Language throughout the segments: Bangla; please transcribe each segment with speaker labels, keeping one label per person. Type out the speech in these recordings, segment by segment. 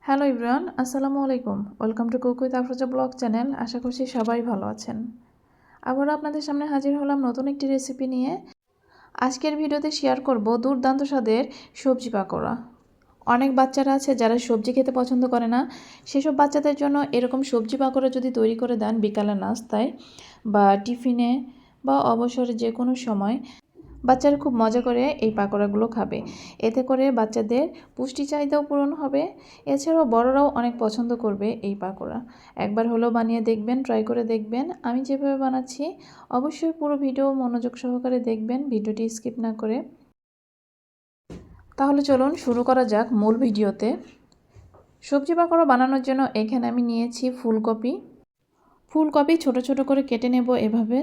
Speaker 1: হ্যালো এভরিওয়ান, আসসালামু আলাইকুম। Welcome to cook with Afroza blog channel. আশা করছি সবাই ভালো আছেন। আবারও আপনাদের সামনে হাজির হলাম নতুন একটি রেসিপি নিয়ে। আজকের ভিডিওতে শেয়ার করব দুর্দান্ত স্বাদের সবজি পাকোড়া। অনেক বাচ্চারা আছে যারা সবজি খেতে পছন্দ করে না, সেসব বাচ্চাদের জন্য এরকম সবজি পাকোড়া যদি তৈরি করে দেন বিকালের নাস্তায় বা টিফিনে বা অবসরে যে কোনো সময়, বাচ্চারা খুব মজা করে এই পাকোড়াগুলো খাবে। এতে করে বাচ্চাদের পুষ্টি চাহিদাও পূরণ হবে, এছাড়াও বড়রাও অনেক পছন্দ করবে এই পাকোড়া। একবার হলেও বানিয়ে দেখবেন, ট্রাই করে দেখবেন। আমি যেভাবে বানাচ্ছি অবশ্যই পুরো ভিডিও মনোযোগ সহকারে দেখবেন, ভিডিওটি স্কিপ না করে। তাহলে চলুন শুরু করা যাক মূল ভিডিওতে। সবজি পাকোড়া বানানোর জন্য এখানে আমি নিয়েছি ফুলকপি। ফুলকপি ছোট ছোট করে কেটে নেব এভাবে।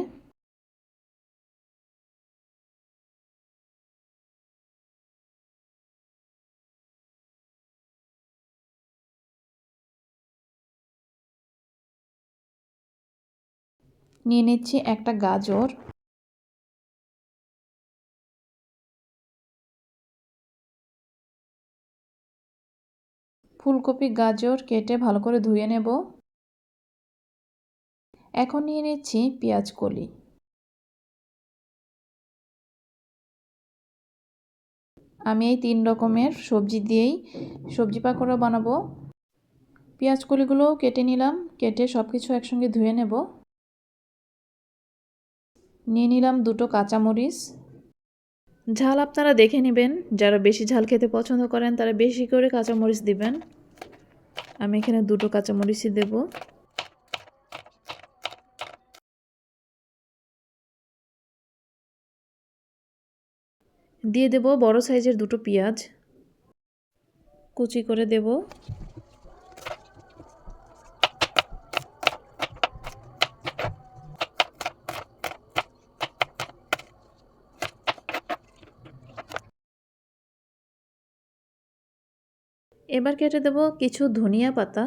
Speaker 1: নিয়ে নিচ্ছি একটা গাজর, ফুলকপি গাজর কেটে ভালো করে ধুয়ে নেব। এখন নিয়ে নিচ্ছি পেঁয়াজ কলি। আমি এই 3 রকমের সবজি দিয়েই সবজি পাকোড়া বানাবো। পেঁয়াজ কলিগুলোও কেটে নিলাম, কেটে সব কিছু একসঙ্গে ধুয়ে নেব। নিয়ে নিলাম 2টো কাঁচামরিচ। ঝাল আপনারা দেখে নেবেন, যারা বেশি ঝাল খেতে পছন্দ করেন তারা বেশি করে কাঁচামরিচ দিবেন। আমি এখানে 2টো কাঁচামরিচই দেব। দিয়ে দেব বড় সাইজের 2টো পেঁয়াজ, কুচি করে দেব। এবার কেটে দেব কিছু ধনিয়া পাতা।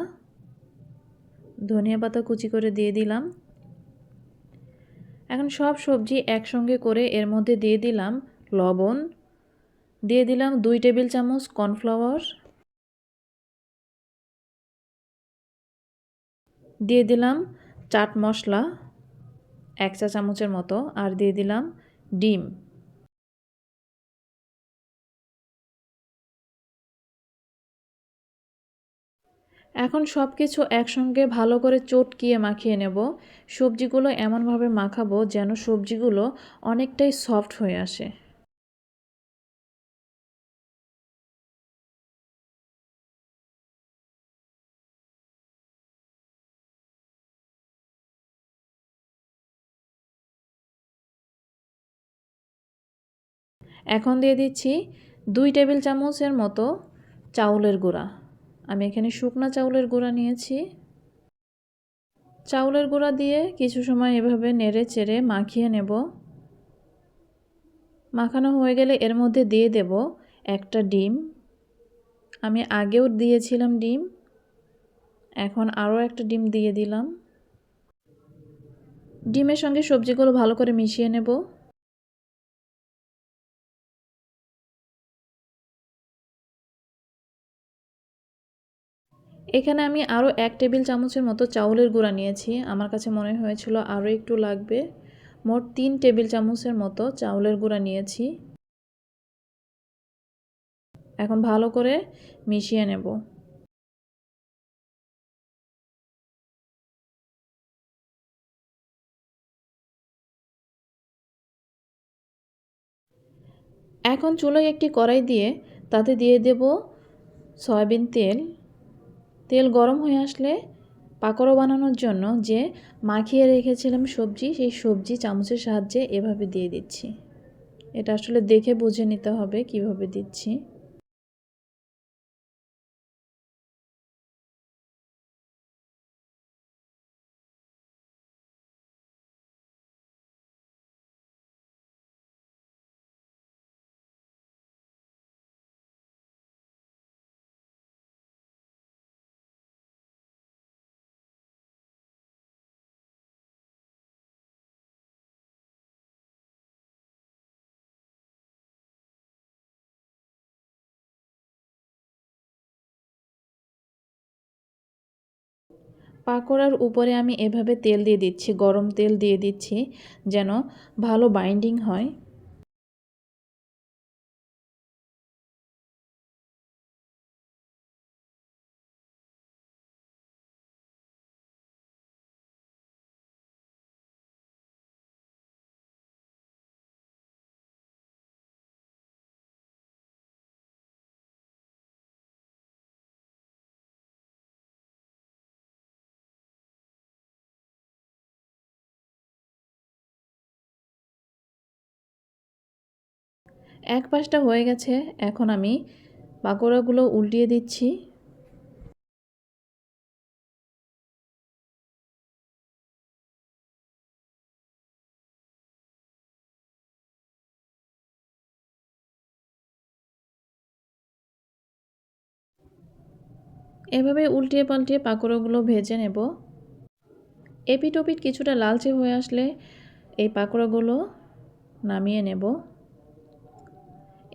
Speaker 1: ধনিয়া পাতা কুচি করে দিয়ে দিলাম। এখন সব সবজি একসঙ্গে করে এর মধ্যে দিয়ে দিলাম লবণ, দিয়ে দিলাম 2 টেবিল চামচ কর্নফ্লাওয়ার, দিয়ে দিলাম চাট মশলা 1 চা চামচের মতো, আর দিয়ে দিলাম ডিম। এখন সব কিছু একসঙ্গে ভালো করে চটকিয়ে মাখিয়ে নেব। সবজিগুলো এমনভাবে মাখাবো যেন সবজিগুলো অনেকটাই সফট হয়ে আসে। এখন দিয়ে দিচ্ছি 2 টেবিল চামচের মতো চাউলের গুঁড়া। আমি এখানে শুকনা চাউলের গুঁড়া নিয়েছি। চাউলের গুঁড়া দিয়ে কিছু সময় এভাবে নেড়ে চেড়ে মাখিয়ে নেব। মাখানো হয়ে গেলে এর মধ্যে দিয়ে দেব একটা ডিম। আমি আগেও দিয়েছিলাম ডিম, এখন আরও একটা ডিম দিয়ে দিলাম। ডিমের সঙ্গে সবজিগুলো ভালো করে মিশিয়ে নেব। এখানে আমি আরও 1 টেবিল চামচের মতো চাউলের গুঁড়া নিয়েছি। আমার কাছে মনে হয়েছিল আরও একটু লাগবে। মোট 3 টেবিল চামচের মতো চাউলের গুঁড়া নিয়েছি। এখন ভালো করে মিশিয়ে নেব। এখন চুলায় একটি কড়াই দিয়ে তাতে দিয়ে দেব সয়াবিন তেল। তেল গরম হয়ে আসলে পাকোড়া বানানোর জন্য যে মাখিয়ে রেখেছিলাম সবজি, সেই সবজি চামচের সাহায্যে এভাবে দিয়ে দিচ্ছি। এটা আসলে দেখে বুঝে নিতে হবে কিভাবে দিচ্ছি। পাকোড়ার উপরে আমি এভাবে তেল দিয়ে দিচ্ছি, গরম তেল দিয়ে দিচ্ছি যেন ভালো বাইন্ডিং হয়। এক পাশটা হয়ে গেছে, এখন আমি পাকোড়াগুলো উল্টিয়ে দিচ্ছি। এভাবে উল্টিয়ে পাল্টিয়ে পাকোড়াগুলো ভেজে নেব। এপিট ওপিট কিছুটা লালচে হয়ে আসলে এই পাকোড়াগুলো নামিয়ে নেব।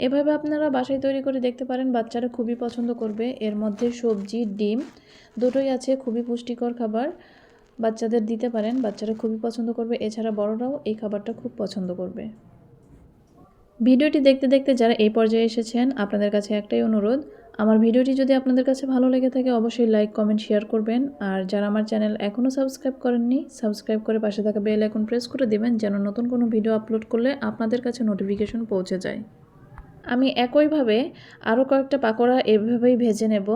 Speaker 1: এভাবে আপনারা বাসায় তৈরি করে দেখতে পারেন, বাচ্চারা খুবই পছন্দ করবে। এর মধ্যে সবজি, ডিম দুটোই আছে, খুবই পুষ্টিকর খাবার। বাচ্চাদের দিতে পারেন, বাচ্চারা খুবই পছন্দ করবে। এছাড়া বড়রাও এই খাবারটা খুব পছন্দ করবে। ভিডিওটি দেখতে দেখতে যারা এই পর্যায়ে এসেছেন, আপনাদের কাছে একটাই অনুরোধ, আমার ভিডিওটি যদি আপনাদের কাছে ভালো লেগে থাকে অবশ্যই লাইক, কমেন্ট, শেয়ার করবেন। আর যারা আমার চ্যানেল এখনও সাবস্ক্রাইব করেননি, সাবস্ক্রাইব করে পাশে থাকা বেল আইকন প্রেস করে দিবেন যেন নতুন কোনো ভিডিও আপলোড করলে আপনাদের কাছে নোটিফিকেশন পৌঁছে যায়। আমি একইভাবে আরও কয়েকটা পাকোড়া এভাবেই ভেজে নেব।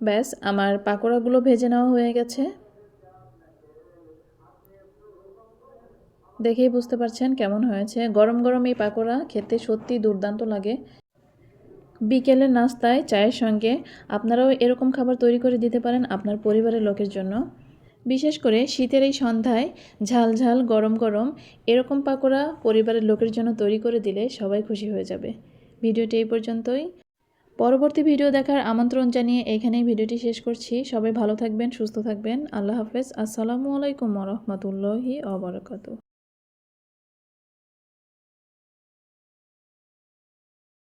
Speaker 1: ব্যাস, আমার পাকোড়াগুলো ভেজে নেওয়া হয়ে গেছে। দেখেই বুঝতে পারছেন কেমন হয়েছে। গরম গরম এই পাকোড়া খেতে সত্যি দুর্দান্ত লাগে। বিকেলের নাস্তায় চায়ের সঙ্গে আপনারাও এরকম খাবার তৈরি করে দিতে পারেন আপনার পরিবারের লোকের জন্য। বিশেষ করে শীতের এই সন্ধ্যায় ঝাল ঝাল গরম গরম এরকম পাকোড়া পরিবারের লোকের জন্য তৈরি করে দিলে সবাই খুশি হয়ে যাবে। ভিডিওটি এই পর্যন্তই। পরবর্তী ভিডিও দেখার আমন্ত্রণ জানিয়ে এখানেই ভিডিওটি শেষ করছি। সবাই ভালো থাকবেন, সুস্থ থাকবেন। আল্লাহ হাফেজ। আসসালামু আলাইকুম ওয়া রাহমাতুল্লাহি ওয়া বারাকাতুহু।